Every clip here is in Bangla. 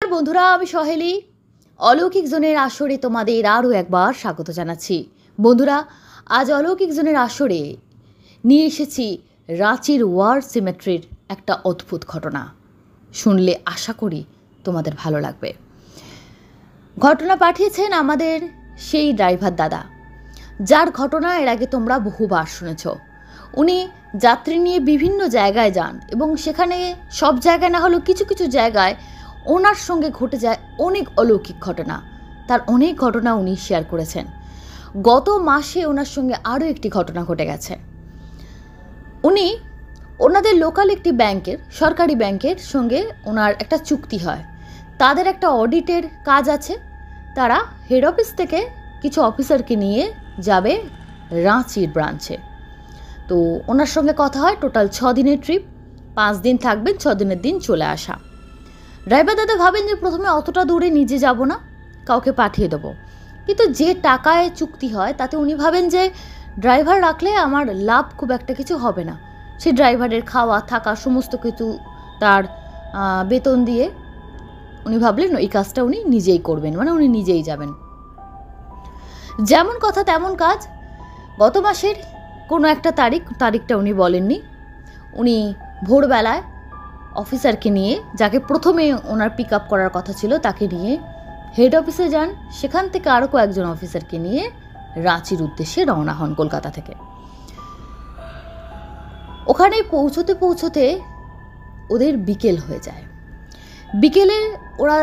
নমস্কার বন্ধুরা, আমি সহেলি অলৌকিক জোনের আসরে তোমাদের আরও একবার স্বাগত জানাচ্ছি। বন্ধুরা, আজ অলৌকিক জোনের আসরে নিয়ে এসেছি রাঁচির ওয়ার সিমেট্রির একটা অদ্ভুত ঘটনা। শুনলে আশা করি তোমাদের ভালো লাগবে। ঘটনা পাঠিয়েছেন আমাদের সেই ড্রাইভার দাদা, যার ঘটনা এর আগে তোমরা বহুবার শুনেছ। উনি যাত্রী নিয়ে বিভিন্ন জায়গায় যান এবং সেখানে সব জায়গায় না হলেও কিছু কিছু জায়গায় ওনার সঙ্গে ঘটে যায় অনেক অলৌকিক ঘটনা। তার অনেক ঘটনা উনি শেয়ার করেছেন। গত মাসে ওনার সঙ্গে আরও একটি ঘটনা ঘটে গেছে। উনি ওনাদের লোকাল একটি ব্যাংকের, সরকারি ব্যাংকের সঙ্গে ওনার একটা চুক্তি হয়। তাদের একটা অডিটের কাজ আছে। তারা হেড অফিস থেকে কিছু অফিসারকে নিয়ে যাবে রাঁচির ব্রাঞ্চে। তো ওনার সঙ্গে কথা হয়, টোটাল 6 দিনের ট্রিপ, 5 দিন থাকবেন, 6 দিনের দিন চলে আসা। ড্রাইভার দাদা ভাবেন যে প্রথমে অতটা দূরে নিজে যাব না, কাউকে পাঠিয়ে দেবো। কিন্তু যে টাকায় চুক্তি হয় তাতে উনি ভাবেন যে ড্রাইভার রাখলে আমার লাভ খুব একটা কিছু হবে না। সেই ড্রাইভারের খাওয়া থাকা সমস্ত কিছু তার বেতন দিয়ে উনি ভাবলেন এই কাজটা উনি নিজেই করবেন, মানে উনি নিজেই যাবেন। যেমন কথা তেমন কাজ। গত মাসের কোনো একটা তারিখটা উনি বলেননি। উনি ভোরবেলায় অফিসারকে নিয়ে, যাকে প্রথমে ওনার পিক আপ করার কথা ছিল তাকে নিয়ে হেড অফিসে যান। সেখান থেকে আরও কয়েকজন অফিসারকে নিয়ে রাঁচির উদ্দেশ্যে রওনা হন কলকাতা থেকে। ওখানে পৌঁছতে পৌঁছতে ওদের বিকেল হয়ে যায়। বিকেলে ওরা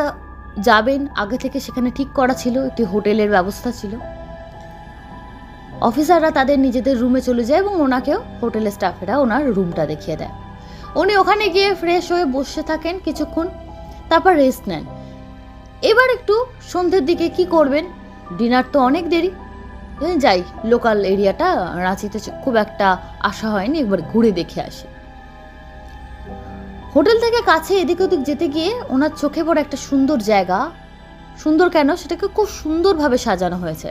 যাবেন, আগে থেকে সেখানে ঠিক করা ছিল, একটি হোটেলের ব্যবস্থা ছিল। অফিসাররা তাদের নিজেদের রুমে চলে যায় এবং ওনাকেও হোটেলের স্টাফেরা ওনার রুমটা দেখিয়ে দেয়। উনি ওখানে গিয়ে ফ্রেশ হয়ে বসে থাকেন কিছুক্ষণ, তারপর রেস্ট নেন। এবার একটু সন্ধ্যের দিকে কি করবেন, ডিনার তো অনেক দেরি, যাই লোকাল এরিয়াটা, রাঁচিতে খুব একটা আসা হয়নি, একবার ঘুরে দেখে আসি। হোটেল থেকে কাছে এদিক ওদিক যেতে গিয়ে ওনার চোখে পড়ে একটা সুন্দর জায়গা। সুন্দর কেন, সেটাকে খুব সুন্দরভাবে সাজানো হয়েছে।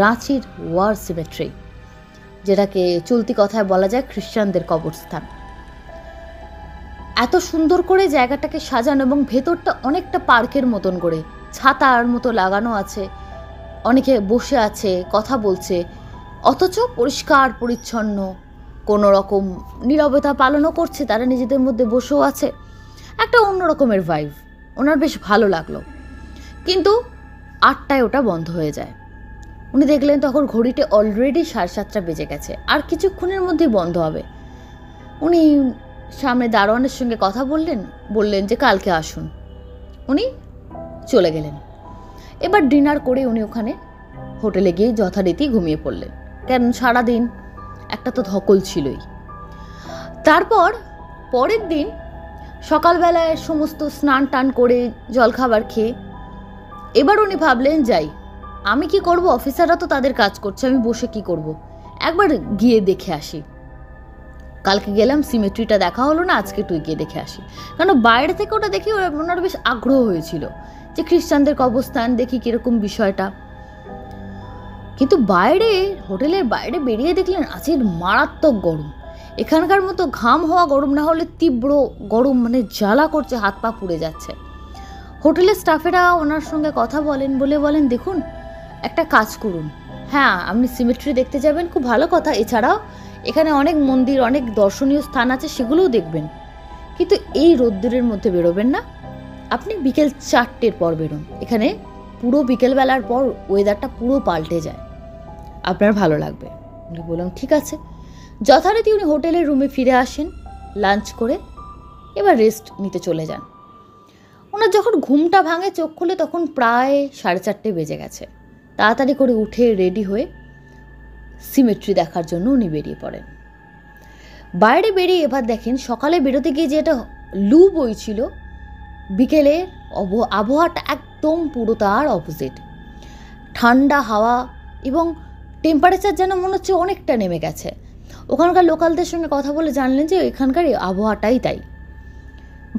রাঁচির ওয়ার সিমেট্রি, যেটাকে চলতি কথায় বলা যায় খ্রিস্টানদের কবরস্থান। এত সুন্দর করে জায়গাটাকে সাজানো এবং ভেতরটা অনেকটা পার্কের মতন করে ছাতার মতো লাগানো আছে। অনেকে বসে আছে, কথা বলছে, অথচ পরিষ্কার পরিচ্ছন্ন, কোনো রকম নীরবতা পালনও করছে, তারা নিজেদের মধ্যে বসেও আছে। একটা অন্য রকমের ভাইব, ওনার বেশ ভালো লাগলো। কিন্তু 8টায় ওটা বন্ধ হয়ে যায়। উনি দেখলেন তখন ঘড়িতে অলরেডি 7:30 বেজে গেছে, আর কিছুক্ষণের মধ্যেই বন্ধ হবে। উনি সামনে দারোয়ানের সঙ্গে কথা বললেন যে কালকে আসুন। উনি চলে গেলেন। এবার ডিনার করে উনি ওখানে হোটেলে গিয়ে যথারীতি ঘুমিয়ে পড়লেন, কারণ সারাদিন একটা তো ধকল ছিলই। তারপর পরের দিন সকালবেলায় সমস্ত স্নান টান করে জলখাবার খেয়ে এবার উনি ভাবলেন যাই, আমি কি করব, অফিসাররা তো তাদের কাজ করছে, আমি বসে কি করব, একবার গিয়ে দেখে আসি। কালকে গেলাম, সিমেট্রিটা দেখা হলো না, আজকে তুই গিয়ে দেখে আসি। কারণ বাইরে থেকে ওটা দেখে ওনার বেশ আগ্রহ হয়েছিল যে খ্রিস্টানদের কবরস্থান দেখি কিরকম বিষয়টা। কিন্তু বাইরে, হোটেলের বাইরে বেরিয়ে দেখলেন আজকের মারাত্মক গরম। এখানকার মতো ঘাম হওয়া গরম না হলে তীব্র গরম, মানে জ্বালা করছে, হাত পা পুড়ে যাচ্ছে। হোটেলের স্টাফেরা ওনার সঙ্গে কথা বলেন দেখুন একটা কাজ করুন, হ্যাঁ আপনি সিমেট্রি দেখতে যাবেন, খুব ভালো কথা, এছাড়াও এখানে অনেক মন্দির, অনেক দর্শনীয় স্থান আছে, সেগুলোও দেখবেন, কিন্তু এই রোদ্দুরের মধ্যে বেরোবেন না, আপনি বিকেল 4টের পর বেরোন। এখানে পুরো বিকেলবেলার পর ওয়েদারটা পুরো পাল্টে যায়, আপনার ভালো লাগবে। উনি বললাম ঠিক আছে। যথারীতি উনি হোটেলের রুমে ফিরে আসেন লাঞ্চ করে, এবার রেস্ট নিতে চলে যান। ওনার যখন ঘুমটা ভাঙে, চোখ খুলে, তখন প্রায় 4:30 বেজে গেছে। তাড়াতাড়ি করে উঠে রেডি হয়ে সিমেট্রি দেখার জন্য উনি বেরিয়ে পড়েন। বাইরে বেরিয়ে এবার দেখেন সকালে বেরোতে গিয়ে যে একটা লু বইছিল, বিকেলে আবহাওয়াটা একদম পুরো তার অপোজিট। ঠান্ডা হাওয়া এবং টেম্পারেচার যেন মনে হচ্ছে অনেকটা নেমে গেছে। ওখানকার লোকালদের সঙ্গে কথা বলে জানলেন যে এখানকার আবহাওয়াটাই তাই।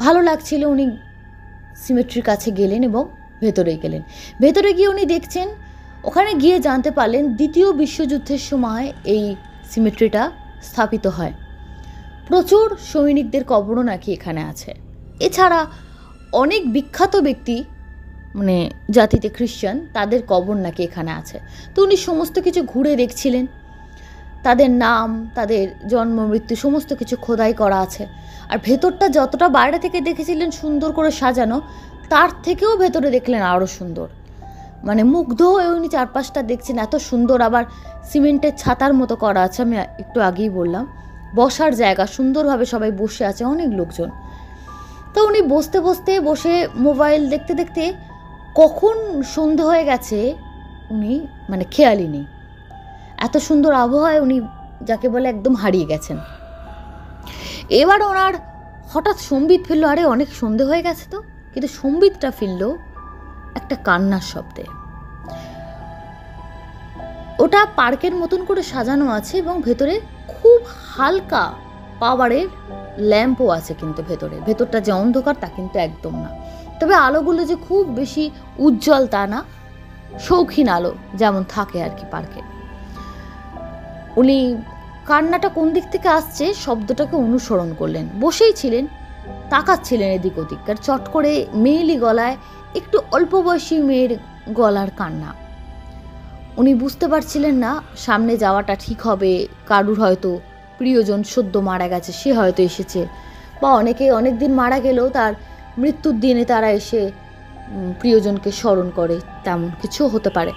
ভালো লাগছিল। উনি সিমেট্রির কাছে গেলেন এবং ভেতরে গেলেন। ভেতরে গিয়ে উনি দেখছেন, ওখানে গিয়ে জানতে পারলেন 2য় বিশ্বযুদ্ধের সময় এই সিমেট্রিটা স্থাপিত হয়। প্রচুর সৈনিকদের কবরও নাকি এখানে আছে। এছাড়া অনেক বিখ্যাত ব্যক্তি মানে জাতিতে খ্রিশ্চান, তাদের কবর নাকি এখানে আছে। তো উনি সমস্ত কিছু ঘুরে দেখছিলেন, তাদের নাম, তাদের জন্ম মৃত্যু সমস্ত কিছু খোদাই করা আছে। আর ভেতরটা যতটা বাইরে থেকে দেখেছিলেন সুন্দর করে সাজানো, তার থেকেও ভেতরে দেখলেন আরও সুন্দর। মানে মুগ্ধ হয়ে উনি চারপাশটা দেখছেন, এত সুন্দর। আবার সিমেন্টের ছাতার মতো করা আছে, আমি একটু আগেই বললাম। বসার জায়গা, সুন্দরভাবে সবাই বসে আছে, অনেক লোকজন। তো উনি বসে মোবাইল দেখতে দেখতে কখন সন্ধে হয়ে গেছে উনি মানে খেয়ালই নেই। এত সুন্দর আবহাওয়ায় উনি যাকে বলে একদম হারিয়ে গেছেন। এবার ওনার হঠাৎ সম্বিত ফিরল, আরে অনেক সন্ধে হয়ে গেছে তো। কিন্তু সম্বিতটা ফিরল একটা কান্নার শব্দে। ওটা পার্কের মতন করে সাজানো আছে এবং ভেতরে খুব হালকা পাওয়ারের ল্যাম্পও আছে, কিন্তু ভেতরটা যে অন্ধকার তা কিন্তু একদম না। তবে আলোগুলো যে খুব বেশি উজ্জ্বল তা না, শৌখিন আলো যেমন থাকে আর কি পার্কে। উনি কান্নাটা কোন দিক থেকে আসছে শব্দটাকে অনুসরণ করলেন, বসেই ছিলেন, তাকাচ্ছিলেন এদিক ওদিক। আর চট করে মেয়েলি গলায়, একটু অল্প বয়সী মেয়ের গলার কান্না। উনি বুঝতে পারছিলেন না সামনে যাওয়াটা ঠিক হবে। কারুর হয়তো প্রিয়জন সদ্য মারা গেছে, সে হয়তো এসেছে, বা অনেকে অনেক দিন মারা গেলেও তার মৃত্যুর দিনে তারা এসে প্রিয়জনকে স্মরণ করে, তেমন কিছু হতে পারে।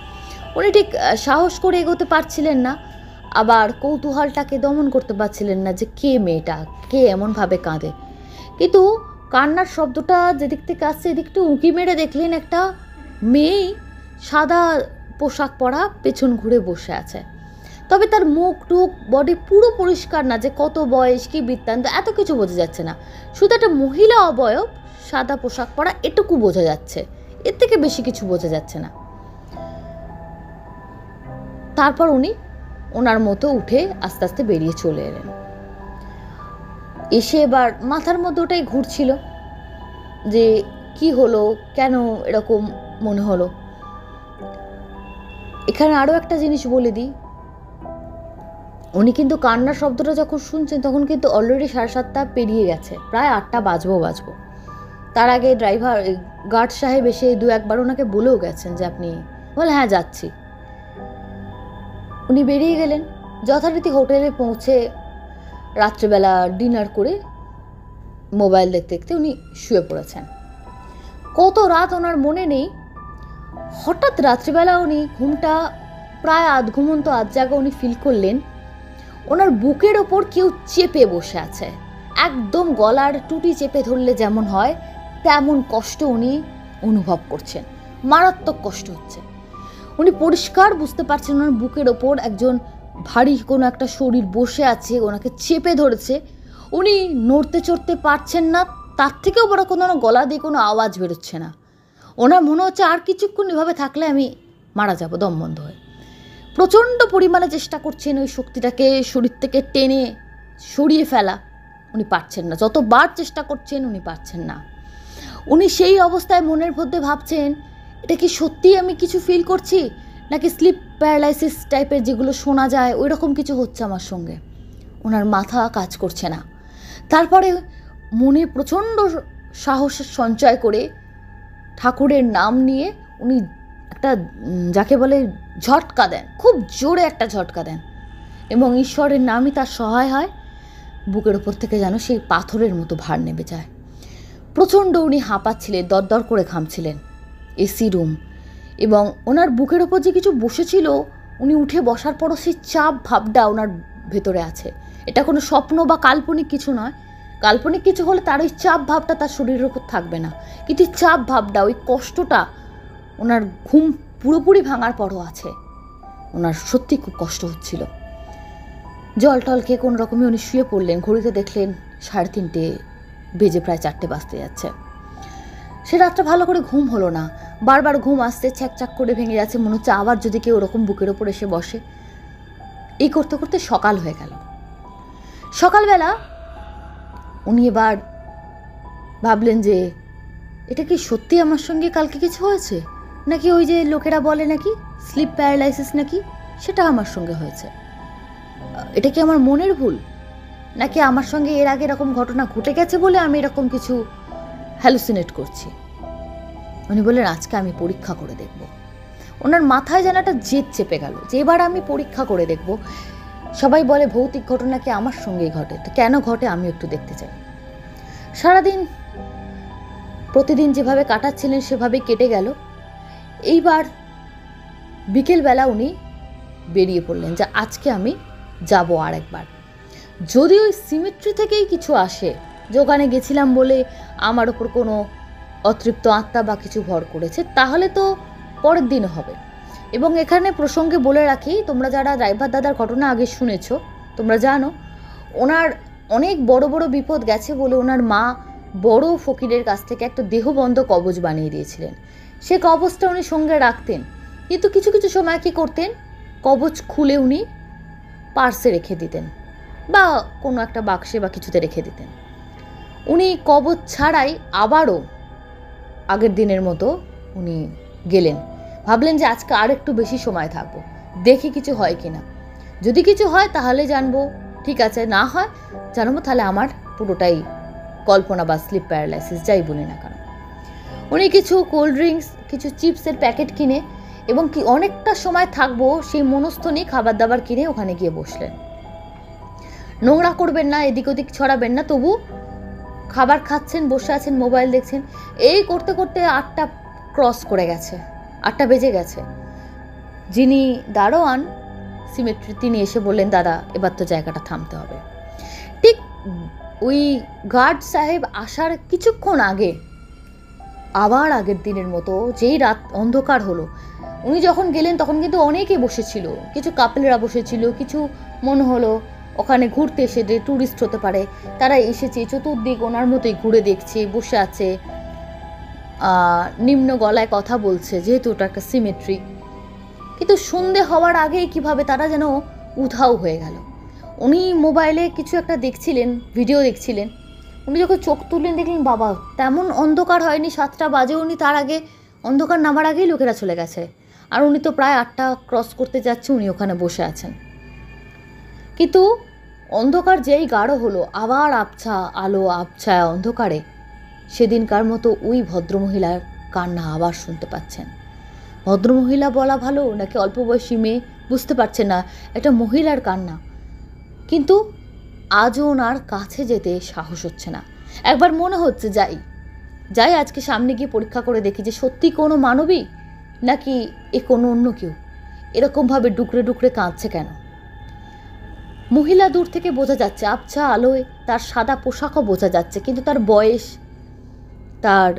উনি ঠিক সাহস করে এগোতে পারছিলেন না, আবার কৌতূহলটাকে দমন করতে পারছিলেন না যে কে মেয়েটা, কে এমনভাবে কাঁদে। কিন্তু কান্নার শব্দটা যেদিক থেকে আসছে এদিকটা উঁকি মেরে দেখলেন একটা মেয়ে সাদা পোশাক পরা পেছন ঘুরে বসে আছে। তবে তার মুখ টুক বডি পুরো পরিষ্কার না, যে কত বয়স কি বৃত্তান্ত এত কিছু বোঝা যাচ্ছে না। শুধু একটা মহিলা অবয়ব, সাদা পোশাক পরা, এটুকু বোঝা যাচ্ছে, এর থেকে বেশি কিছু বোঝা যাচ্ছে না। তারপর উনি ওনার মতো উঠে আস্তে আস্তে বেরিয়ে চলে এলেন। এসে এবার মাথার মধ্যে ওটাই ঘুরছিল যে কি হলো, কেন এরকম মনে হলো। এখানে আরও একটা জিনিস বলে দিই, উনি কিন্তু কান্নার শব্দটা যখন শুনছেন তখন কিন্তু অলরেডি 7:30 পেরিয়ে গেছে, প্রায় 8টা বাজবো। তার আগে ড্রাইভার গার্ড সাহেব এসে 2-1বার ওনাকে বলেও গেছেন যে আপনি, বলে হ্যাঁ যাচ্ছি। উনি বেরিয়ে গেলেন। যথারীতি হোটেলে পৌঁছে রাত্রেবেলা ডিনার করে মোবাইল দেখতে দেখতে উনি শুয়ে পড়েছেন। কত রাত ওনার মনে নেই। হঠাৎ রাত্রিবেলা উনি ঘুমটা প্রায় ঘুমন্ত জায়গা উনি ফিল করলেন ওনার বুকের ওপর কেউ চেপে বসে আছে, একদম গলার টুটি চেপে ধরলে যেমন হয় তেমন কষ্ট উনি অনুভব করছেন, মারাত্মক কষ্ট হচ্ছে। উনি পরিষ্কার বুঝতে পারছেন ওনার বুকের ওপর একজন ভারী কোনো একটা শরীর বসে আছে, ওনাকে চেপে ধরেছে। উনি নড়তে চড়তে পারছেন না, তার থেকেও বড় কোনো গলা দিয়ে কোনো আওয়াজ বেরোচ্ছে না। ওনার মনে হচ্ছে আর কিছুক্ষণ এভাবে থাকলে আমি মারা যাব দম বন্ধ হয়ে। প্রচণ্ড পরিমাণে চেষ্টা করছেন ওই শক্তিটাকে শরীর থেকে টেনে সরিয়ে ফেলা, উনি পারছেন না। যতবার চেষ্টা করছেন উনি পারছেন না। উনি সেই অবস্থায় মনের মধ্যে ভাবছেন এটা কি সত্যিই আমি কিছু ফিল করছি, নাকি স্লিপ প্যারালাইসিস টাইপের যেগুলো শোনা যায় ওই রকম কিছু হচ্ছে আমার সঙ্গে। ওনার মাথা কাজ করছে না। তারপরে মনে প্রচণ্ড সাহসের সঞ্চয় করে ঠাকুরের নাম নিয়ে উনি একটা যাকে বলে ঝটকা দেন, খুব জোরে একটা ঝটকা দেন, এবং ঈশ্বরের নামই তার সহায় হয়। বুকের ওপর থেকে যেন সেই পাথরের মতো ভার নেমে যায়। প্রচণ্ড উনি হাঁপাচ্ছিলেন, দরদর করে ঘামছিলেন। এসি রুম, এবং ওনার বুকের ওপর যে কিছু বসেছিল, উনি উঠে বসার পরও সেই চাপ ভাবটা ওনার ভেতরে আছে। এটা কোনো স্বপ্ন বা কাল্পনিক কিছু নয়। কাল্পনিক কিছু হলে তার ওই চাপ ভাবটা তার শরীরের ওপর থাকবে না, কিন্তু চাপ ভাবটা, ওই কষ্টটা ওনার ঘুম পুরোপুরি ভাঙার পরও আছে। ওনার সত্যি খুব কষ্ট হচ্ছিল। জল টল খেয়ে কোনো রকমে উনি শুয়ে পড়লেন। ঘড়িতে দেখলেন 3:30 বেজে, প্রায় 4টে বাজতে যাচ্ছে। সে রাতটা ভালো করে ঘুম হলো না, বারবার ঘুম আসতে ছ্যাকছ্যাক করে ভেঙে যাচ্ছে, মনে হচ্ছে আবার যদি কেউ ওরকম বুকের ওপর এসে বসে। এই করতে করতে সকাল হয়ে গেল। সকালবেলা উনি এবার ভাবলেন যে এটা কি সত্যি আমার সঙ্গে কালকে কিছু হয়েছে, নাকি ওই যে লোকেরা বলে নাকি স্লিপ প্যারালাইসিস নাকি, সেটা আমার সঙ্গে হয়েছে। এটা কি আমার মনের ভুল, নাকি আমার সঙ্গে এর আগে এরকম ঘটনা ঘটে গেছে বলে আমি এরকম কিছু হ্যালুসিনেট করছি। উনি বললেন আজকে আমি পরীক্ষা করে দেখব। ওনার মাথায় যেন একটা জেদ চেপে গেল যে এবার আমি পরীক্ষা করে দেখব। সবাই বলে ভৌতিক ঘটনা কি আমার সঙ্গেই ঘটে, তো কেন ঘটে আমি একটু দেখতে চাই। সারাদিন প্রতিদিন যেভাবে কাটাচ্ছিলেন সেভাবেই কেটে গেল। এইবার বিকেলবেলা উনি বেরিয়ে পড়লেন যে আজকে আমি যাব আর একবার, যদি ওই সিমেট্রি থেকেই কিছু আসে যে ওখানে গেছিলাম বলে আমার ওপর কোনো অতৃপ্ত আত্মা বা কিছু ভর করেছে, তাহলে তো পরের দিন হবে। এবং এখানে প্রসঙ্গে বলে রাখি, তোমরা যারা ড্রাইভার দাদার ঘটনা আগে শুনেছো তোমরা জানো ওনার অনেক বড় বড় বিপদ গেছে বলে ওনার মা বড় ফকিরের কাছ থেকে একটা দেহবন্ধ কবচ বানিয়ে দিয়েছিলেন। সে কবচটা উনি সঙ্গে রাখতেন, কিন্তু কিছু কিছু সময় কী করতেন, কবচ খুলে উনি পার্সে রেখে দিতেন বা কোনো একটা বাক্সে বা কিছুতে রেখে দিতেন। উনি কবচ ছাড়াই আবারও আগের দিনের মতো উনি গেলেন। ভাবলেন যে আজকে আর একটু বেশি সময় থাকবো, দেখি কিছু হয় কি না। যদি কিছু হয় তাহলে জানবো, ঠিক আছে, না হয় জানবো তাহলে আমার পুরোটাই কল্পনা বা স্লিপ প্যারালাইসিস, যাই বলি না কেন। উনি কিছু কোল্ড ড্রিঙ্কস, কিছু চিপসের প্যাকেট কিনে এবং কি অনেকটা সময় থাকবো সেই মনস্থ নিয়ে খাবার দাবার কিনে ওখানে গিয়ে বসলেন। নোংরা করবেন না, এদিক ওদিক ছড়াবেন না, তবু খাবার খাচ্ছেন, বসে আছেন, মোবাইল দেখছেন। এই করতে করতে 8টা ক্রস করে গেছে, 8টা বেজে গেছে। যিনি দারোয়ান সিমেট্রি, তিনি এসে বললেন দাদা এবার তো জায়গাটা থামতে হবে। ঠিক ওই গার্ড সাহেব আসার কিছুক্ষণ আগে আবার আগের দিনের মতো যেই রাত অন্ধকার হলো, উনি যখন গেলেন তখন কিন্তু অনেকেই বসেছিল, কিছু কাপেলরা বসেছিল, কিছু মনে হলো ওখানে ঘুরতে এসে যে ট্যুরিস্ট হতে পারে তারা এসেছে, চতুর্দিক ওনার মতোই ঘুরে দেখছে, বসে আছে, নিম্ন গলায় কথা বলছে, যেহেতু ওটা একটা সিমেট্রি। কিন্তু সন্ধে হওয়ার আগেই কিভাবে তারা যেন উধাও হয়ে গেল। উনি মোবাইলে কিছু একটা দেখছিলেন, ভিডিও দেখছিলেন। উনি যখন চোখ তুললেন দেখলেন বাবা তেমন অন্ধকার হয়নি, 7টা বাজে, উনি তার আগে অন্ধকার নামার আগেই লোকেরা চলে গেছে, আর উনি তো প্রায় 8টা ক্রস করতে যাচ্ছে, উনি ওখানে বসে আছেন। কিন্তু অন্ধকার যেই গাঢ় হলো, আবার আবছা আলো, আবছা অন্ধকারে সেদিনকার মতো ওই ভদ্রমহিলার কান্না আবার শুনতে পাচ্ছেন। ভদ্রমহিলা বলা ভালো নাকি অল্প বয়সী মেয়ে বুঝতে পারছেন না, একটা মহিলার কান্না। কিন্তু আজও ওনার কাছে যেতে সাহস হচ্ছে না। একবার মনে হচ্ছে যাই আজকে সামনে গিয়ে পরীক্ষা করে দেখি যে সত্যি কোনো মানবী নাকি এ কোনো অন্য কেউ, এরকমভাবে ডুকরে ডুকরে কাঁদছে কেন। মহিলা দূর থেকে বোঝা যাচ্ছে, আবছা আলোয় তার সাদা পোশাকও বোঝা যাচ্ছে, কিন্তু তার বয়স, তার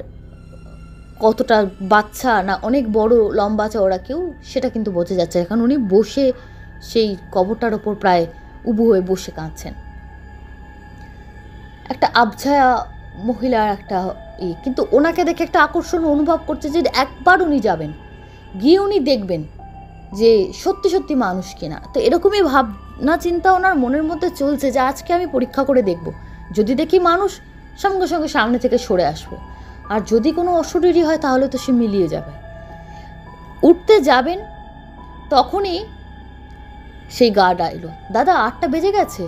কতটা বাচ্চা না অনেক বড় লম্বা চওড়া কেউ, সেটা কিন্তু বোঝা যাচ্ছে। এখন উনি বসে সেই কবরটার ওপর প্রায় উবু হয়ে বসে কাঁদছেন। একটা আবছা মহিলার একটা কিন্তু ওনাকে দেখে একটা আকর্ষণ অনুভব করছে যে একবার উনি যাবেন, গিয়ে উনি দেখবেন যে সত্যি সত্যি মানুষ কিনা। তো এরকমই ভাবনা চিন্তা ওনার মনের মধ্যে চলছে যে আজকে আমি পরীক্ষা করে দেখব, যদি দেখি মানুষ সঙ্গে সঙ্গে সামনে থেকে সরে আসবো, আর যদি কোনো অশরীরী হয় তাহলে তো সে মিলিয়ে যাবে। উঠতে যাবেন তখনই সেই গার্ড আইলো, দাদা 8টা বেজে গেছে,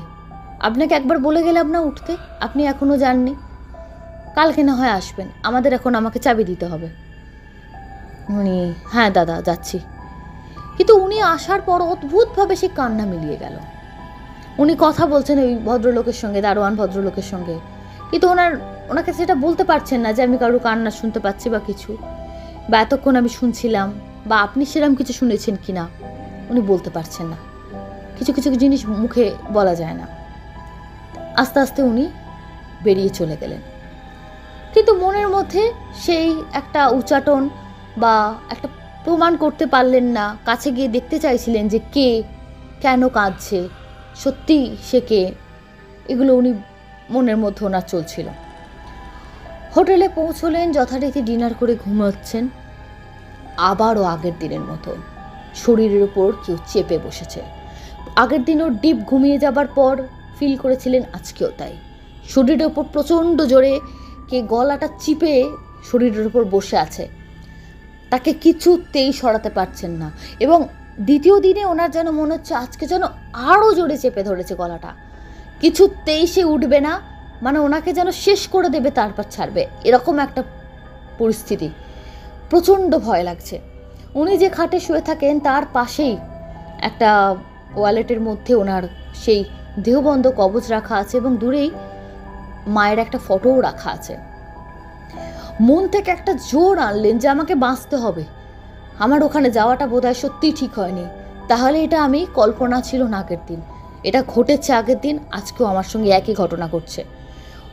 আপনাকে একবার বলে গেলাম না উঠতে, আপনি এখনও যাননি, কালকে না হয় আসবেন, আমাদের এখন আমাকে চাবি দিতে হবে। উনি হ্যাঁ দাদা যাচ্ছি। কিন্তু উনি আসার পর অদ্ভুতভাবে সে কান্না মিলিয়ে গেল। উনি কথা বলছেন ওই ভদ্রলোকের সঙ্গে, দারোয়ান ভদ্রলোকের সঙ্গে, কিন্তু ওনাকে সেটা বলতে পারছেন না যে আমি কারো কান্না শুনতে পাচ্ছি বা কিছু, বা এতক্ষণ আমি শুনছিলাম, বা আপনি সেরকম কিছু শুনেছেন কি না উনি বলতে পারছেন না। কিছু কিছু জিনিস মুখে বলা যায় না। আস্তে আস্তে উনি বেরিয়ে চলে গেলেন, কিন্তু মনের মধ্যে সেই একটা উচ্চাটন বা একটা প্রমাণ করতে পারলেন না। কাছে গিয়ে দেখতে চাইছিলেন যে কে, কেন কাঁদছে, সত্যি সে কে, এগুলো উনি মনের মধ্যে ওনার চলছিল। হোটেলে পৌঁছলেন, যথারীতি ডিনার করে ঘুমাচ্ছেন। আবারও আগের দিনের মতো শরীরের উপর কেউ চেপে বসেছে। আগের দিনও ডিপ ঘুমিয়ে যাবার পর ফিল করেছিলেন, আজকেও তাই। শরীরের উপর প্রচণ্ড জোরে কে গলাটা চিপে শরীরের উপর বসে আছে, তাকে কিছুতেই সরাতে পারছেন না। এবং দ্বিতীয় দিনে ওনার যেন মনে হচ্ছে আজকে যেন আরও জোরে চেপে ধরেছে গলাটা, কিছুতেই সে উঠবে না, মানে ওনাকে যেন শেষ করে দেবে তারপর ছাড়বে, এরকম একটা পরিস্থিতি। প্রচণ্ড ভয় লাগছে। উনি যে খাটে শুয়ে থাকেন তার পাশেই একটা ওয়ালেটের মধ্যে ওনার সেই দেহবন্ধ কবচ রাখা আছে এবং দূরেই মায়ের একটা ফটোও রাখা আছে। মন থেকে একটা জোর আনলেন যে আমাকে বাঁচতে হবে, আমার ওখানে যাওয়াটা বোধহয় সত্যিই ঠিক হয়নি। তাহলে এটা আমি কল্পনা ছিল না আগের দিন, এটা ঘটেছে আগের দিন, আজকেও আমার সঙ্গে একই ঘটনা ঘটছে।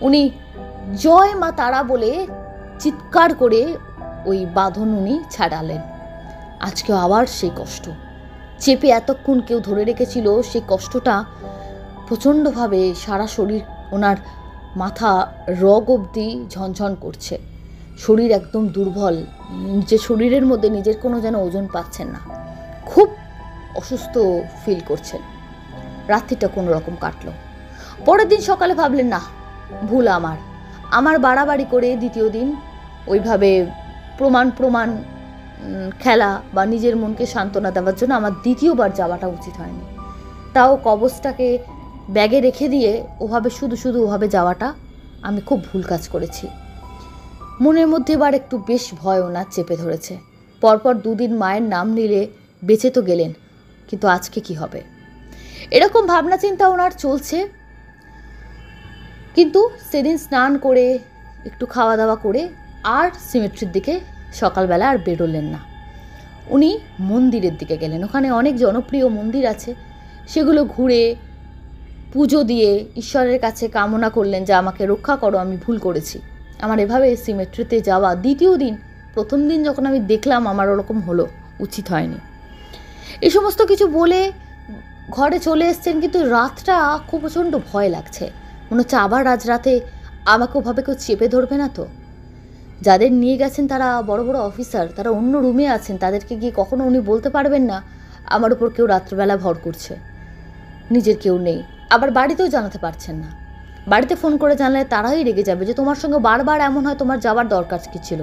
উনি জয় মা তারা বলে চিৎকার করে ওই বাঁধন উনি ছাড়ালেন। আজকেও আবার সেই কষ্ট চেপে এতক্ষণ কেউ ধরে রেখেছিল, সেই কষ্টটা প্রচণ্ডভাবে সারা শরীর, ওনার মাথা রগ অবধি ঝনঝন করছে। শরীর একদম দুর্বল, যে শরীরের মধ্যে নিজের কোনো যেন ওজন পাচ্ছেন না, খুব অসুস্থ ফিল করছেন। রাত্রিটা কোনো রকম কাটলো। পরের দিন সকালে ভাবলেন না, ভুল আমার বাড়াবাড়ি করে দ্বিতীয় দিন ওইভাবে প্রমাণ খেলা বা নিজের মনকে সান্ত্বনা দেওয়ার জন্য আমার দ্বিতীয়বার যাওয়াটা উচিত হয়নি। তাও কবচটাকে ব্যাগে রেখে দিয়ে শুধু ওভাবে যাওয়াটা আমি খুব ভুল কাজ করেছি। মনের মধ্যে এবার একটু বেশ ভয় ওনার চেপে ধরেছে। পরপর 2 দিন মায়ের নাম নিলে বেঁচে তো গেলেন, কিন্তু আজকে কি হবে, এরকম ভাবনা চিন্তা ওনার চলছে। কিন্তু সেদিন স্নান করে একটু খাওয়া দাওয়া করে আর সিমেট্রির দিকে সকালবেলা আর বেরোলেন না। উনি মন্দিরের দিকে গেলেন। ওখানে অনেক জনপ্রিয় মন্দির আছে, সেগুলো ঘুরে পুজো দিয়ে ঈশ্বরের কাছে কামনা করলেন যে আমাকে রক্ষা করো, আমি ভুল করেছি। আমার এভাবে সিমেট্রিতে যাওয়া দ্বিতীয় দিন, প্রথম দিন যখন আমি দেখলাম আমার ওরকম হলো, উচিত হয়নি। এই সমস্ত কিছু বলে ঘরে চলে এসছেন, কিন্তু রাতটা খুব প্রচণ্ড ভয় লাগছে। মনে হচ্ছে আবার আজ রাতে আমাকে ওভাবে কেউ চেপে ধরবে না তো। যাদের নিয়ে গেছেন তারা বড় বড় অফিসার, তারা অন্য রুমে আছেন, তাদেরকে গিয়ে কখনো উনি বলতে পারবেন না আমার উপর কেউ রাত্রবেলা ভর করছে, নিজের কেউ নেই। আবার বাড়িতেও জানাতে পারছেন না, বাড়িতে ফোন করে জানলে তারাই রেগে যাবে যে তোমার সঙ্গে বারবার এমন হয়, তোমার যাওয়ার দরকার কী ছিল।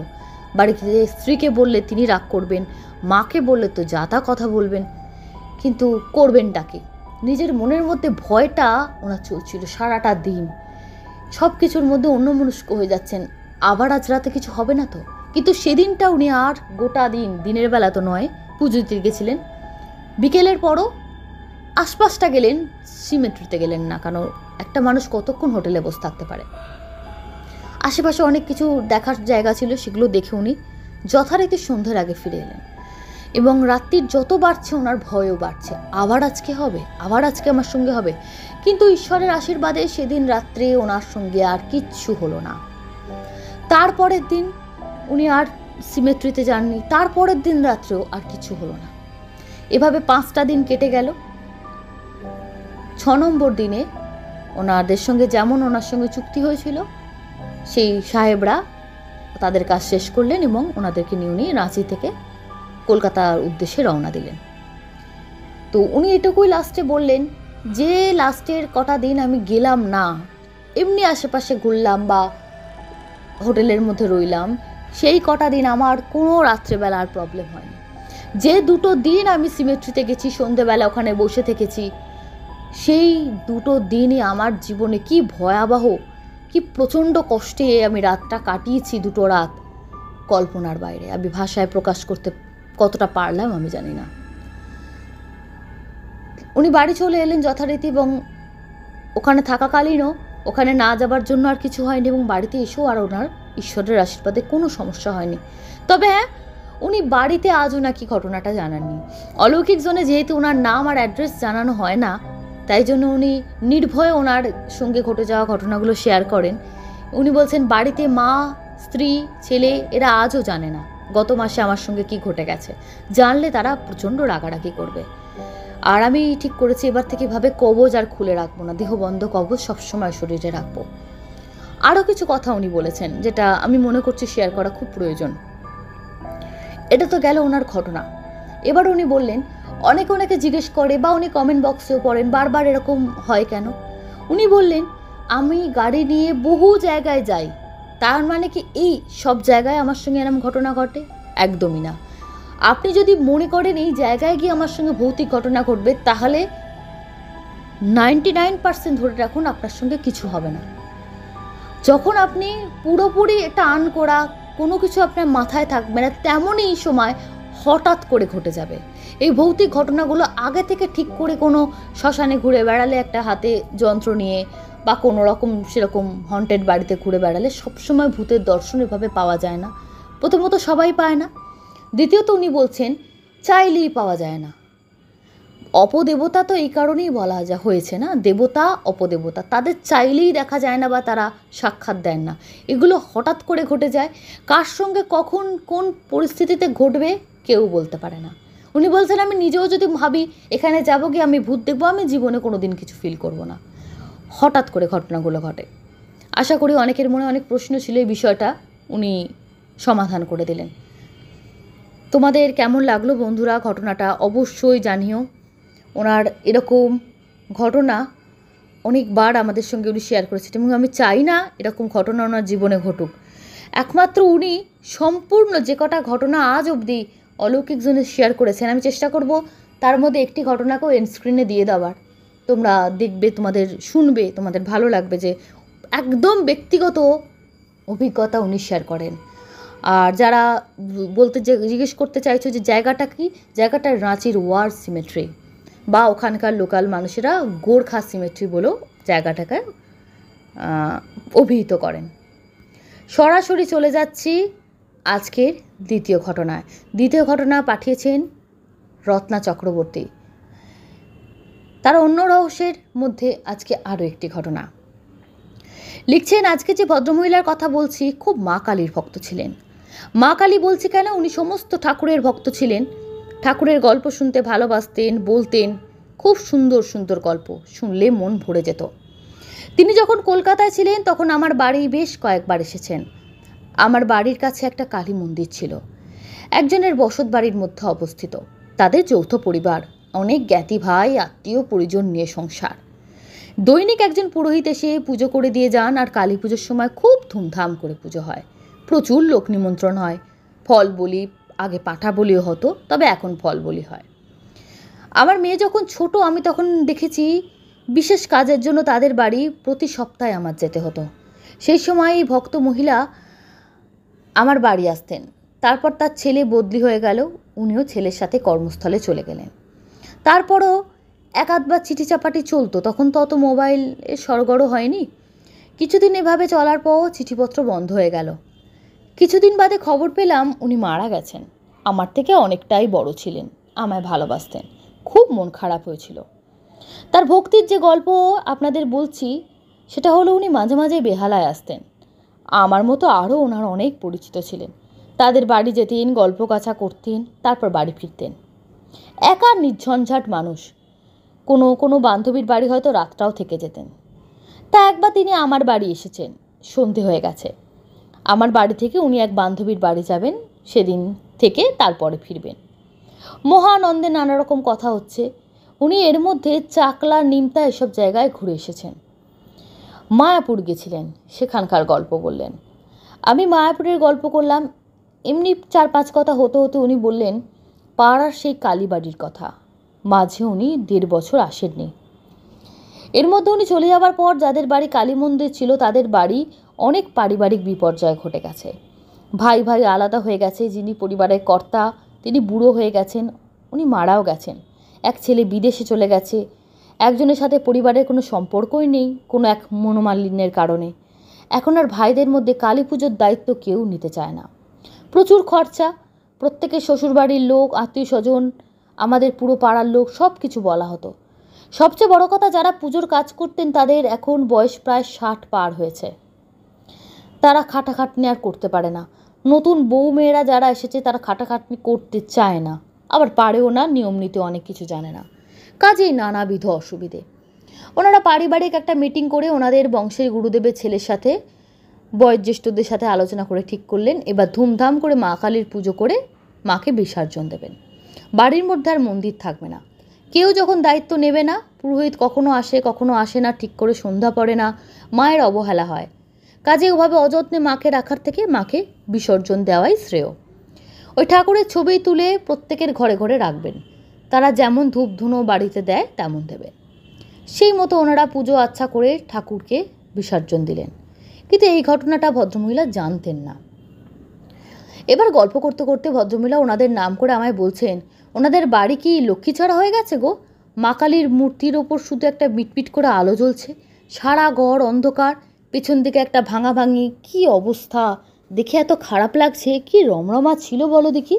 বাড়িতে স্ত্রীকে বললে তিনি রাগ করবেন, মাকে বললে তো যা তা কথা বলবেন, কিন্তু করবেনটা কি। নিজের মনের মধ্যে ভয়টা ওনার চলছিল সারাটা দিন, সব কিছুর মধ্যে অন্যমনস্ক হয়ে যাচ্ছেন, আবার আজ রাতে কিছু হবে না তো। কিন্তু সেদিনটা উনি আর গোটা দিন, দিনের বেলা তো নয়, পুজো দিতে গেছিলেন, বিকেলের পরও আশপাশটা গেলেন, সিমেট্রিতে গেলেন না। কারণ একটা মানুষ কতক্ষণ হোটেলে বসে থাকতে পারে। আশেপাশে অনেক কিছু দেখার জায়গা ছিল, সেগুলো দেখে উনি যথারীতি সন্ধ্যার আগে ফিরে এলেন। এবং রাত্রির যত বাড়ছে ওনার ভয়ও বাড়ছে, আবার আজকে হবে, আবার আজকে আমার সঙ্গে হবে। কিন্তু ঈশ্বরের আশীর্বাদে সেদিন রাত্রে ওনার সঙ্গে আর কিচ্ছু হলো না। তারপরের দিন উনি আর সিমেট্রিতে যাননি, তারপরের দিন রাত্রেও আর কিছু হলো না। এভাবে 5টা দিন কেটে গেল। 6 নম্বর দিনে ওনাদের সঙ্গে যেমন ওনার সঙ্গে চুক্তি হয়েছিল, সেই সাহেবরা তাদের কাজ শেষ করলেন এবং ওনাদেরকে নিয়ে রাঁচি থেকে কলকাতার উদ্দেশ্যে রওনা দিলেন। তো উনি এটুকুই লাস্টে বললেন যে লাস্টের কটা দিন আমি গেলাম না, এমনি আশেপাশে ঘুরলাম বা হোটেলের মধ্যে রইলাম, সেই কটা দিন আমার কোনো রাত্রেবেলা আর প্রবলেম হয়নি। যে 2টো দিন আমি সিমেট্রিতে গেছি, সন্ধেবেলা ওখানে বসে থেকেছি, সেই 2টো দিনই আমার জীবনে কি ভয়াবহ, কি প্রচণ্ড কষ্টে আমি রাতটা কাটিয়েছি। 2টো রাত কল্পনার বাইরে, আমি ভাষায় প্রকাশ করতে কতটা পারলাম আমি জানি না। উনি বাড়ি চলে এলেন যথারীতি, এবং ওখানে থাকাকালীনও ওখানে না যাবার জন্য আর কিছু হয়নি, এবং বাড়িতে এসেও আর ওনার ঈশ্বরের আশীর্বাদে কোনো সমস্যা হয়নি। তবে হ্যাঁ, উনি বাড়িতে আজও নাকি ঘটনাটা জানাননি। অলৌকিক জোনে যেহেতু ওনার নাম আর অ্যাড্রেস জানানো হয় না, তাই জন্য উনি নির্ভয়ে ওনার সঙ্গে ঘটে যাওয়া ঘটনাগুলো শেয়ার করেন। উনি বলছেন বাড়িতে মা, স্ত্রী, ছেলে এরা আজও জানে না গত মাসে আমার সঙ্গে কি ঘটে গেছে। জানলে তারা প্রচণ্ড রাগারাগি করবে। আর আমি ঠিক করেছি এবার থেকে ভাবে কবজ আর খুলে রাখবো না, দেহবন্ধ কবজ সবসময় শরীরে রাখবো। আরও কিছু কথা উনি বলেছেন যেটা আমি মনে করছি শেয়ার করা খুব প্রয়োজন। এটা তো গেল ওনার ঘটনা। এবার উনি বললেন অনেকে জিজ্ঞেস করে বা উনি কমেন্ট বক্সেও পড়েন বারবার এরকম হয় কেন। উনি বললেন আমি গাড়ি নিয়ে বহু জায়গায় যাই, তার মানে কি এই সব জায়গায় আমার সঙ্গে এরকম ঘটনা ঘটে? একদমই না। আপনি যদি মনে করেন এই জায়গায় গিয়ে আমার সঙ্গে ভৌতিক ঘটনা ঘটবে, তাহলে 99% ধরে রাখুন আপনার সঙ্গে কিছু হবে না। যখন আপনি পুরোপুরি টান করা কোনো কিছু আপনার মাথায় থাকবে না, তেমনই সময় হঠাৎ করে ঘটে যাবে। এই ভৌতিক ঘটনাগুলো আগে থেকে ঠিক করে কোনো শ্মশানে ঘুরে বেড়ালে, একটা হাতে যন্ত্র নিয়ে বা কোনো রকম সেরকম হন্টেড বাড়িতে ঘুরে বেড়ালে সবসময় ভূতের দর্শন এভাবে পাওয়া যায় না। প্রথমত সবাই পায় না, দ্বিতীয়ত উনি বলছেন চাইলেই পাওয়া যায় না। অপদেবতা তো এই কারণেই বলা হয়েছে না, দেবতা অপদেবতা, তাদের চাইলেই দেখা যায় না বা তারা সাক্ষাৎ দেন না। এগুলো হঠাৎ করে ঘটে যায়, কার সঙ্গে কখন কোন পরিস্থিতিতে ঘটবে কেউ বলতে পারে না। উনি বলছেন আমি নিজেও যদি ভাবি এখানে যাবো গিয়ে আমি ভূত দেখবো, আমি জীবনে কোনো দিন কিছু ফিল করব না। হঠাৎ করে ঘটনাগুলো ঘটে। আশা করি অনেকের মনে অনেক প্রশ্ন ছিল, এই বিষয়টা উনি সমাধান করে দিলেন। তোমাদের কেমন লাগলো বন্ধুরা ঘটনাটা অবশ্যই জানিও। ওনার এরকম ঘটনা অনেকবার আমাদের সঙ্গে উনি শেয়ার করেছেন এবং আমি চাই না এরকম ঘটনা ওনার জীবনে ঘটুক। একমাত্র উনি সম্পূর্ণ যে কটা ঘটনা আজ অবধি অলৌকিক জনে শেয়ার করেছেন, আমি চেষ্টা করব তার মধ্যে একটি ঘটনাকেও এন্ড স্ক্রিনে দিয়ে দেওয়ার। তোমরা দেখবে, তোমাদের শুনবে, তোমাদের ভালো লাগবে যে একদম ব্যক্তিগত অভিজ্ঞতা উনি শেয়ার করেন। আর যারা জিজ্ঞেস করতে চাইছো যে জায়গাটা কি, জায়গাটা রাঁচির ওয়ার সিমেট্রি বা ওখানকার লোকাল মানুষেরা গোর্খা সিমেট্রি বলেও জায়গাটাকে অভিহিত করেন। সরাসরি চলে যাচ্ছি আজকের দ্বিতীয় ঘটনায়। দ্বিতীয় ঘটনা পাঠিয়েছেন রত্না চক্রবর্তী। তার অন্য রহস্যের মধ্যে আজকে আরও একটি ঘটনা লিখছেন। আজকে যে ভদ্রমহিলার কথা বলছি খুব মা কালীর ভক্ত ছিলেন। মা কালী বলছি কেন, উনি সমস্ত ঠাকুরের ভক্ত ছিলেন। ঠাকুরের গল্প শুনতে ভালোবাসতেন, বলতেন, খুব সুন্দর সুন্দর গল্প শুনলে মন ভরে যেত। তিনি যখন কলকাতায় ছিলেন তখন আমার বাড়ি বেশ কয়েকবার এসেছেন। আমার বাড়ির কাছে একটা কালী মন্দির ছিল, একজনের বসত বাড়ির মধ্যে অবস্থিত। তাদের যৌথ পরিবার, অনেক জ্ঞাতি ভাই আত্মীয় পরিজন নিয়ে সংসার। দৈনিক একজন পুরোহিত এসে পুজো করে দিয়ে যান, আর কালী পুজোর সময় খুব ধুমধাম করে পুজো হয়, প্রচুর লোক নিমন্ত্রণ হয়। ফল বলি, আগে পাঁঠা বলিও হতো, তবে এখন ফল বলি হয়। আমার মেয়ে যখন ছোট আমি তখন দেখেছি বিশেষ কাজের জন্য তাদের বাড়ি প্রতি সপ্তাহে আমার যেতে হতো। সেই সময় এই ভক্ত মহিলা আমার বাড়ি আসতেন। তারপর তার ছেলে বদলি হয়ে গেল, উনিও ছেলের সাথে কর্মস্থলে চলে গেলেন। তারপরও এক আধবার চিঠি চাপাটি চলতো, তখন তো অত মোবাইল সরগড় হয়নি। কিছুদিন এভাবে চলার পর চিঠিপত্র বন্ধ হয়ে গেল। কিছুদিন বাদে খবর পেলাম উনি মারা গেছেন। আমার থেকে অনেকটাই বড় ছিলেন, আমায় ভালোবাসতেন। খুব মন খারাপ হয়েছিল। তার ভক্তির যে গল্প আপনাদের বলছি সেটা হলো উনি মাঝে মাঝে বেহালায় আসতেন। আমার মতো আরও ওনার অনেক পরিচিত ছিলেন। তাদের বাড়ি যেতেন, গল্প কাছা করতেন, তারপর বাড়ি ফিরতেন। একা নির্ঝঞ্ঝাট মানুষ। কোনো কোনো বান্ধবীর বাড়ি হয়তো রাতটাও থেকে যেতেন। তা একবার তিনি আমার বাড়ি এসেছেন, সন্ধে হয়ে গেছে। আমার বাড়ি থেকে উনি এক বান্ধবীর বাড়ি যাবেন, সেদিন থেকে তারপরে ফিরবেন। মহানন্দে নানা রকম কথা হচ্ছে। উনি এর মধ্যে চাকলা, নিমতা এসব জায়গায় ঘুরে এসেছেন। মায়াপুর গেছিলেন, সেখানকার গল্প বললেন। আমি মায়াপুরের গল্প করলাম। এমনি 4-5 কথা হতে হতে উনি বললেন পাড়ার সেই কালীবাড়ির কথা। মাঝে উনি 1.5 বছর আসেননি। এর মধ্যে উনি চলে যাবার পর যাদের বাড়ি কালী মন্দির ছিল তাদের বাড়ি অনেক পারিবারিক বিপর্যয় ঘটে গেছে। ভাই ভাই আলাদা হয়ে গেছে। যিনি পরিবারের কর্তা তিনি বুড়ো হয়ে গেছেন, উনি মারাও গেছেন। এক ছেলে বিদেশে চলে গেছে। একজনের সাথে পরিবারের কোনো সম্পর্কই নেই কোনো এক মনোমালিন্যের কারণে। এখন আর ভাইদের মধ্যে কালী পুজোর দায়িত্ব কেউ নিতে চায় না। প্রচুর খরচা। প্রত্যেকের শ্বশুরবাড়ির লোক, আত্মীয় স্বজন, আমাদের পুরো পাড়ার লোক, সব কিছু বলা হতো। সবচেয়ে বড় কথা, যারা পুজোর কাজ করতেন তাদের এখন বয়স প্রায় 60 পার হয়েছে। তারা খাটাখাটনি আর করতে পারে না। নতুন বউ মেয়েরা যারা এসেছে তারা খাটাখাটনি করতে চায় না, আবার পারেও না, নিয়ম নীতি অনেক কিছু জানে না। কাজেই নানাবিধ অসুবিধে। ওনারা পারিবারিক একটা মিটিং করে ওনাদের বংশের গুরুদেবের ছেলের সাথে, বয়োজ্যেষ্ঠদের সাথে আলোচনা করে ঠিক করলেন এবার ধুমধাম করে মা কালীর পুজো করে মাকে বিসর্জন দেবেন। বাড়ির মধ্যে আর মন্দির থাকবে না। কেউ যখন দায়িত্ব নেবে না, পুরোহিত কখনো আসে কখনো আসে না, ঠিক করে সন্ধ্যা পড়ে না, মায়ের অবহেলা হয়। কাজে ওভাবে অযত্নে মাকে রাখার থেকে মাকে বিসর্জন দেওয়াই শ্রেয়। ওই ঠাকুরের ছবি তুলে প্রত্যেকের ঘরে ঘরে রাখবেন। তারা যেমন ধূপ ধুনো বাড়িতে দেয় তেমন দেবে। সেই মতো ওনারা পুজো আচ্ছা করে ঠাকুরকে বিসর্জন দিলেন। কিন্তু এই ঘটনাটা ভদ্রমহিলা জানতেন না। এবার গল্প করতে করতে ভদ্রমহিলা ওনাদের নাম করে আমায় বলছেন, ওনাদের বাড়ি কি লক্ষ্মীছাড়া হয়ে গেছে গো? মা কালীর মূর্তির ওপর শুধু একটা মিটমিট করে আলো জ্বলছে, সারা ঘর অন্ধকার, পেছন দিকে একটা ভাঙাভাঙি, কি অবস্থা! দেখে এত খারাপ লাগছে, কি রমরমা ছিল বলো দেখি।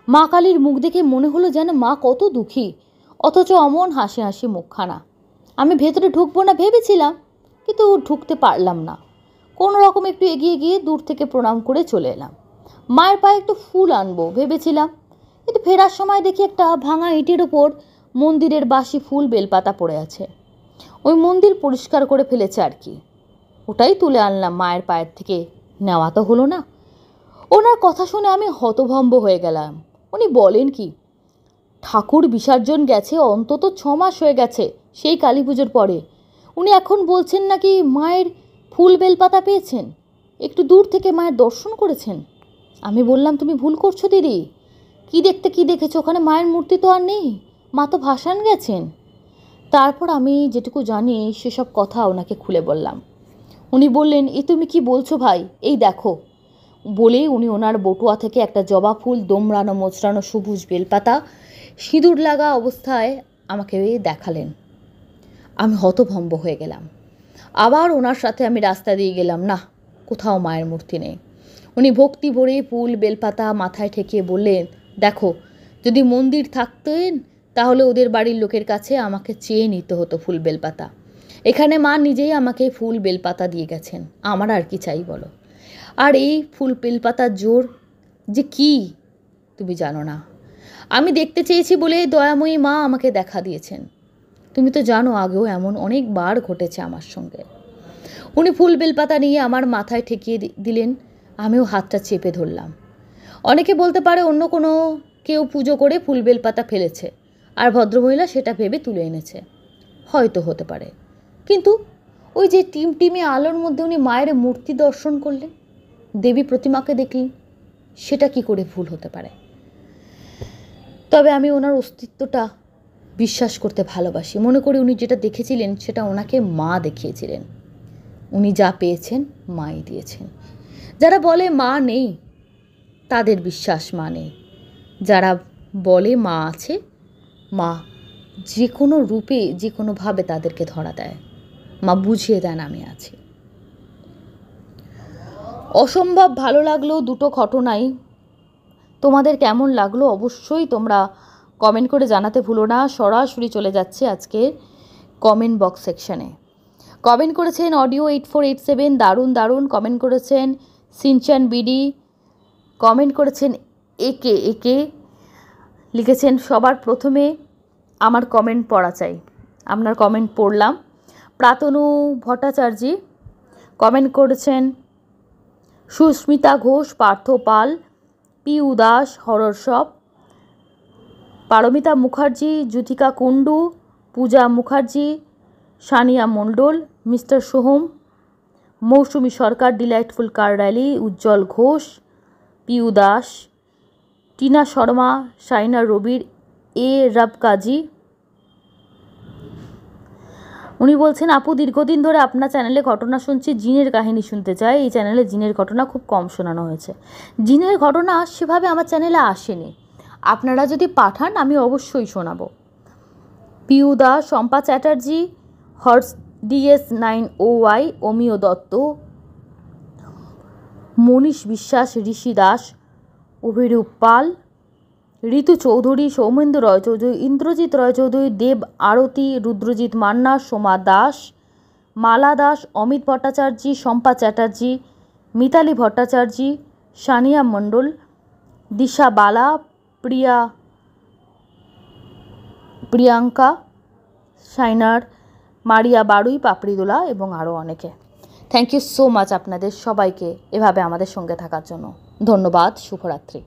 মা কালীর মুখ দেখে মনে হলো যেন মা কত দুঃখী, অথচ অমন হাসি হাসি মুখখানা। আমি ভেতরে ঢুকবো না ভেবেছিলাম, কিন্তু ঢুকতে পারলাম না। কোনো রকম একটু এগিয়ে গিয়ে দূর থেকে প্রণাম করে চলে এলাম। মায়ের পায়ে একটু ফুল আনবো ভেবেছিলাম, কিন্তু ফেরার সময় দেখি একটা ভাঙা ইটের ওপর মন্দিরের বাসি ফুল বেলপাতা পড়ে আছে। ওই মন্দির পরিষ্কার করে ফেলেছে আর কি, ওটাই তুলে আনলাম মায়ের পায়ের থেকে। নেওয়া তো হলো না। ওনার কথা শুনে আমি হতভম্ব হয়ে গেলাম। উনি বলেন কি, ঠাকুর বিসর্জন গেছে অন্তত 6 মাস হয়ে গেছে, সেই কালী পুজোর পরে। উনি এখন বলছেন নাকি মায়ের ফুল বেলপাতা পেয়েছেন, একটু দূর থেকে মায়ের দর্শন করেছেন। আমি বললাম, তুমি ভুল করছো দিদি, কি দেখেছো? ওখানে মায়ের মূর্তি তো আর নেই, মা তো ভাসান গেছেন। তারপর আমি যেটুকু জানি সেসব কথা ওনাকে খুলে বললাম। উনি বললেন, এ তুমি কি বলছো ভাই, এই দেখো। বলেই উনি ওনার বটুয়া থেকে একটা জবা ফুল, দোমড়ানো মোচড়ানো সবুজ বেলপাতা, সিঁদুর লাগা অবস্থায় আমাকে দেখালেন। আমি হতভম্ব হয়ে গেলাম। আবার ওনার সাথে আমি রাস্তা দিয়ে গেলাম। না, কোথাও মায়ের মূর্তি নেই। উনি ভক্তি ভরে ফুল বেলপাতা মাথায় ঠেকিয়ে বললেন, দেখো, যদি মন্দির থাকতেন তাহলে ওদের বাড়ির লোকের কাছে আমাকে চেয়ে নিতে হতো ফুল বেলপাতা। এখানে মা নিজেই আমাকে ফুল বেলপাতা দিয়ে গেছেন, আমার আর কি চাই বলো। আর এই ফুল বেলপাতার জোর যে কি তুমি জানো না। আমি দেখতে চেয়েছি বলে দয়াময়ী মা আমাকে দেখা দিয়েছেন। তুমি তো জানো আগেও এমন অনেকবার ঘটেছে আমার সঙ্গে। উনি ফুল বেলপাতা নিয়ে আমার মাথায় ঠেকিয়ে দিলেন, আমিও হাতটা চেপে ধরলাম। অনেকে বলতে পারে অন্য কোনো কেউ পুজো করে ফুল বেলপাতা ফেলেছে আর ভদ্রমহিলা সেটা ভেবে তুলে এনেছে, হয়তো হতে পারে। কিন্তু ওই যে টিমটিমে আলোর মধ্যে উনি মায়ের মূর্তি দর্শন করলেন, দেবী প্রতিমাকে দেখলেন, সেটা কি করে ভুল হতে পারে? তবে আমি ওনার অস্তিত্বটা বিশ্বাস করতে ভালোবাসি। মনে করি উনি যেটা দেখেছিলেন সেটা ওনাকে মা দেখিয়েছিলেন। উনি যা পেয়েছেন মাই দিয়েছেন। যারা বলে মা নেই তাদের বিশ্বাস মা নেই। যারা বলে মা আছে, মা যে কোনো রূপে যে কোনোভাবে তাদেরকে ধরা দেয়, মা বুঝিয়ে দেন আমি আছি। অসম্ভব ভালো লাগলো দুটো ঘটনাই। তোমাদের কেমন লাগলো অবশ্যই তোমরা কমেন্ট করে জানাতে ভুলো না। সরাসরি চলে যাচ্ছে আজকে কমেন্ট বক্স সেকশানে। কমেন্ট করেছেন অডিও 8487, দারুণ দারুণ কমেন্ট করেছেন সিনচান বিডি, কমেন্ট করেছেন একে লিখেছেন, সবার প্রথমে আমার কমেন্ট পড়া চাই। আপনার কমেন্ট পড়লাম। প্রাতনু ভট্টাচার্য কমেন্ট করেছেন, সুস্মিতা ঘোষ, পার্থ পাল, পি উদাস, হরর শপ, পারমিতা মুখার্জি, জ্যোতিকা কুণ্ডু, পূজা মুখার্জি, সানিয়া মণ্ডল, মিস্টার সোহম, মৌসুমী সরকার, ডিলাইটফুল কার র্যালি, উজ্জ্বল ঘোষ, পি উদাস, টিনা শর্মা, শাইনা রবির, এ রব কাজী। উনি বলছেন, আপু দীর্ঘদিন ধরে আপনার চ্যানেলে ঘটনা শুনছি, জিনের কাহিনী শুনতে চাই। এই চ্যানেলে জিনের ঘটনা খুব কম শোনানো হয়েছে। জিনের ঘটনা সেভাবে আমার চ্যানেলে আসেনি, আপনারা যদি পাঠান আমি অবশ্যই শোনাবো। পিউদা, শম্পা চ্যাটার্জি, হর্স DS9OY, অমিয় দত্ত, মনীষ বিশ্বাস, ঋষি দাস, অভিরূপ পাল, ঋতু চৌধুরী, সৌমেন্দু রয় চৌধুরী, ইন্দ্রজিৎ রয় চৌধুরী, দেব আরতি, রুদ্রজিৎ মান্না, সোমা দাস, মালা দাস, অমিত ভট্টাচার্য, শম্পা চ্যাটার্জি, মিতালি ভট্টাচার্য, সানিয়া মণ্ডল, দিশা বালা, প্রিয়াঙ্কা সাইনার, মারিয়া বারুই, পাপড়িদোলা এবং আরও অনেকে। থ্যাংক ইউ সো মাচ আপনাদের সবাইকে এভাবে আমাদের সঙ্গে থাকার জন্য। ধন্যবাদ। শুভরাত্রি।